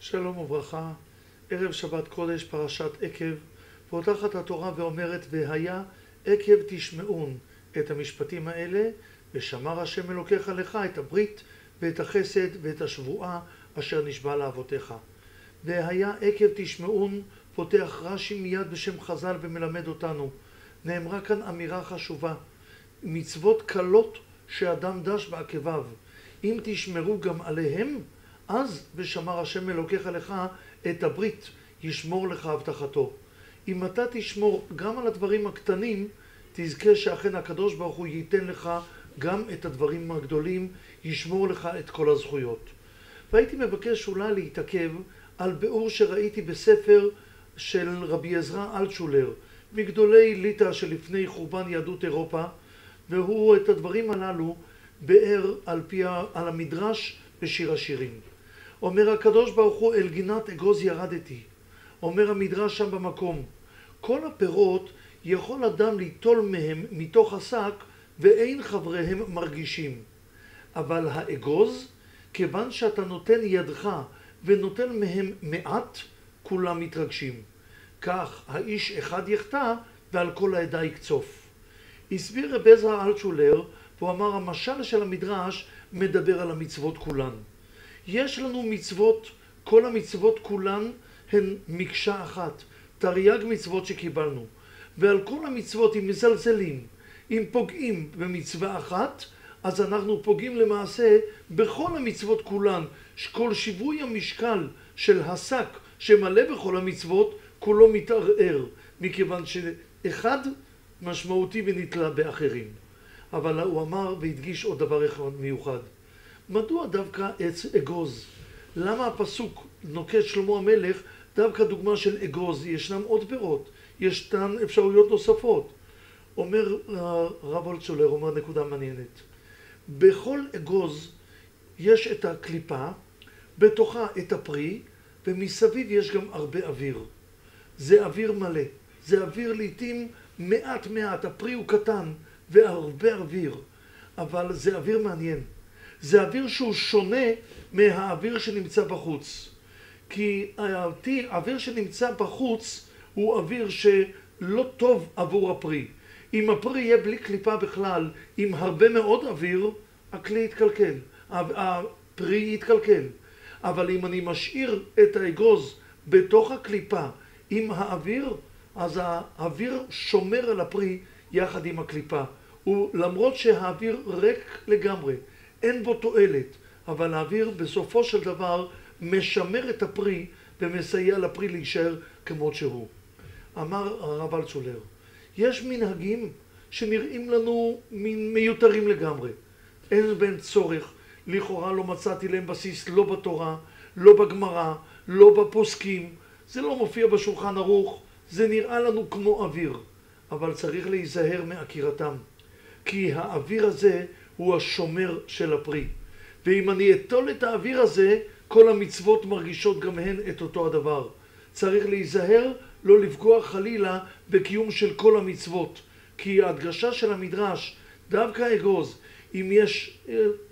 שלום וברכה, ערב שבת קודש פרשת עקב, פותחת התורה ואומרת והיה עקב תשמעון את המשפטים האלה ושמר השם אלוקיך לך את הברית ואת החסד ואת השבועה אשר נשבע לאבותיך. והיה עקב תשמעון פותח רש"י מיד בשם חז"ל ומלמד אותנו. נאמרה כאן אמירה חשובה, מצוות קלות שאדם דש בעקביו, אם תשמרו גם עליהם אז ושמר השם אלוקיך לך את הברית, ישמור לך הבטחתו. אם אתה תשמור גם על הדברים הקטנים, תזכה שאכן הקדוש ברוך הוא ייתן לך גם את הדברים הגדולים, ישמור לך את כל הזכויות. והייתי מבקש אולי להתעכב על ביאור שראיתי בספר של רבי עזרא אלטשולר, מגדולי ליטא שלפני חורבן יהדות אירופה, והוא את הדברים הללו ביאר על המדרש בשיר השירים. אומר הקדוש ברוך הוא אל גינת אגוז ירדתי. אומר המדרש שם במקום, כל הפירות יכול אדם ליטול מהם מתוך השק ואין חבריהם מרגישים. אבל האגוז, כיוון שאתה נותן ידך ונותן מהם מעט, כולם מתרגשים. כך האיש אחד יחטא ועל כל העדה יקצוף. הסביר רבי עזרא אלטשולר, והוא אמר המשל של המדרש מדבר על המצוות כולן. יש לנו מצוות, כל המצוות כולן הן מקשה אחת, תרי"ג מצוות שקיבלנו. ועל כל המצוות אם מזלזלים, אם פוגעים במצווה אחת, אז אנחנו פוגעים למעשה בכל המצוות כולן. כל שיווי המשקל של השק שמלא בכל המצוות כולו מתערער, מכיוון שאחד משמעותי ונתלה באחרים. אבל הוא אמר והדגיש עוד דבר אחד מיוחד. מדוע דווקא עץ אגוז? למה הפסוק נוקט שלמה המלך דווקא דוגמה של אגוז? ישנם עוד פירות, ישנן אפשרויות נוספות. אומר הרב אלטשולר, אומר נקודה מעניינת. בכל אגוז יש את הקליפה, בתוכה את הפרי, ומסביב יש גם הרבה אוויר. זה אוויר מלא, זה אוויר לעתים מעט, הפרי הוא קטן והרבה אוויר, אבל זה אוויר מעניין. זה אוויר שהוא שונה מהאוויר שנמצא בחוץ. כי האוויר שנמצא בחוץ הוא אוויר שלא טוב עבור הפרי. אם הפרי יהיה בלי קליפה בכלל, עם הרבה מאוד אוויר, הכלי יתקלקל, הפרי יתקלקל. אבל אם אני משאיר את האגוז בתוך הקליפה עם האוויר, אז האוויר שומר על הפרי יחד עם הקליפה. ולמרות שהאוויר ריק לגמרי, אין בו תועלת, אבל האוויר בסופו של דבר משמר את הפרי ומסייע לפרי להישאר כמות שהוא. אמר הרב אלטשולר, יש מנהגים שנראים לנו מיותרים לגמרי. אין בהם צורך, לכאורה לא מצאתי להם בסיס לא בתורה, לא בגמרא, לא בפוסקים. זה לא מופיע בשולחן ערוך, זה נראה לנו כמו אוויר. אבל צריך להיזהר מעקירתם. כי האוויר הזה הוא השומר של הפרי. ואם אני אטול את האוויר הזה, כל המצוות מרגישות גם הן את אותו הדבר. צריך להיזהר לא לפגוע חלילה בקיום של כל המצוות. כי ההדגשה של המדרש, דווקא אגוז, אם יש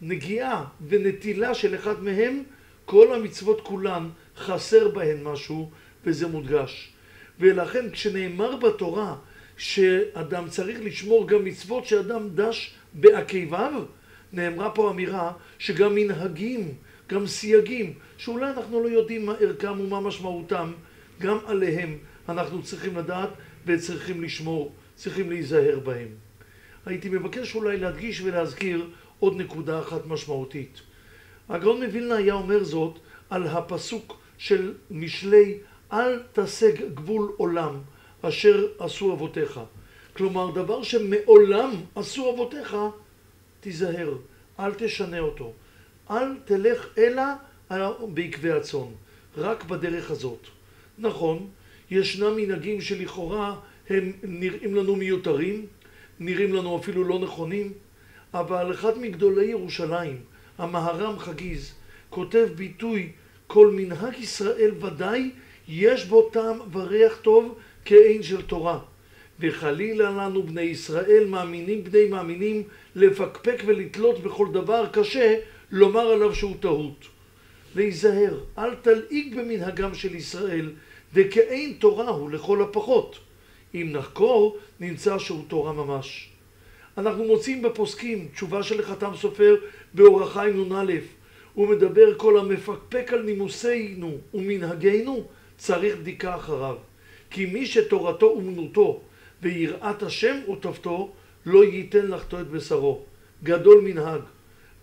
נגיעה ונטילה של אחד מהם, כל המצוות כולן חסר בהן משהו, וזה מודגש. ולכן כשנאמר בתורה שאדם צריך לשמור גם מצוות שאדם דש בעקביו, נאמרה פה אמירה שגם מנהגים, גם סייגים, שאולי אנחנו לא יודעים מה ערכם ומה משמעותם, גם עליהם אנחנו צריכים לדעת וצריכים לשמור, צריכים להיזהר בהם. הייתי מבקש אולי להדגיש ולהזכיר עוד נקודה אחת משמעותית. הגאון מווילנה היה אומר זאת על הפסוק של משלי, אל תשג גבול עולם אשר עשו אבותיך. כלומר, דבר שמעולם עשו אבותיך, תיזהר, אל תשנה אותו. אל תלך אלא בעקבי הצאן, רק בדרך הזאת. נכון, ישנם מנהגים שלכאורה הם נראים לנו מיותרים, נראים לנו אפילו לא נכונים, אבל אחד מגדולי ירושלים, המהר"ם חגיז, כותב ביטוי, כל מנהג ישראל ודאי יש בו טעם וריח טוב כעין של תורה. וחלילה לנו בני ישראל מאמינים בני מאמינים לפקפק ולתלות בכל דבר קשה, לומר עליו שהוא טעות. להיזהר, אל תלעיג במנהגם של ישראל, דכאין תורה הוא לכל הפחות. אם נחקור, נמצא שהוא תורה ממש. אנחנו מוצאים בפוסקים, תשובה של החתם סופר באורח חיים נ"א, הוא מדבר כל המפקפק על נימוסינו ומנהגינו, צריך בדיקה אחריו. כי מי שתורתו אומנותו ויראת השם וטובתו, לא ייתן לחטוא את בשרו. גדול מנהג.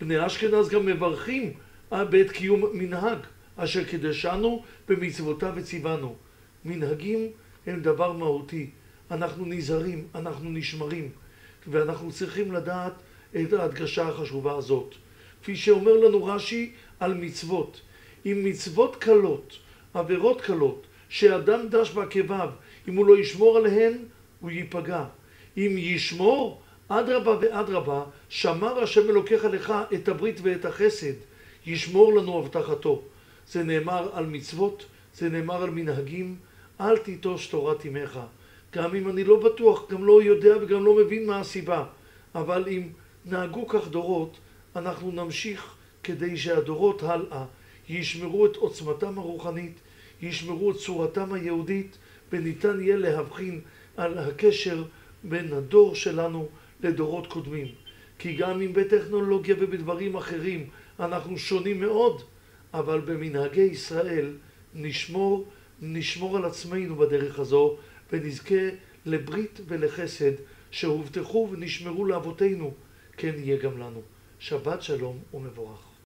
בני אשכנז גם מברכים בעת קיום מנהג, אשר קידשנו במצוותיו וציוונו. מנהגים הם דבר מהותי. אנחנו נזהרים, אנחנו נשמרים, ואנחנו צריכים לדעת את ההדגשה החשובה הזאת. כפי שאומר לנו רש"י על מצוות, אם מצוות קלות, עבירות קלות, שאדם דש בעקביו, אם הוא לא ישמור עליהן, הוא ייפגע. אם ישמור, אדרבה ואדרבה, שמר השם אלוקיך לך את הברית ואת החסד, ישמור לנו הבטחתו. זה נאמר על מצוות, זה נאמר על מנהגים, אל תיטוש תורת אמך. גם אם אני לא בטוח, גם לא יודע וגם לא מבין מה הסיבה. אבל אם נהגו כך דורות, אנחנו נמשיך כדי שהדורות הלאה ישמרו את עוצמתם הרוחנית, ישמרו את צורתם היהודית, וניתן יהיה להבחין על הקשר בין הדור שלנו לדורות קודמים. כי גם אם בטכנולוגיה ובדברים אחרים אנחנו שונים מאוד, אבל במנהגי ישראל נשמור על עצמנו בדרך הזו, ונזכה לברית ולחסד שהובטחו ונשמרו לאבותינו, כן יהיה גם לנו. שבת שלום ומבורך.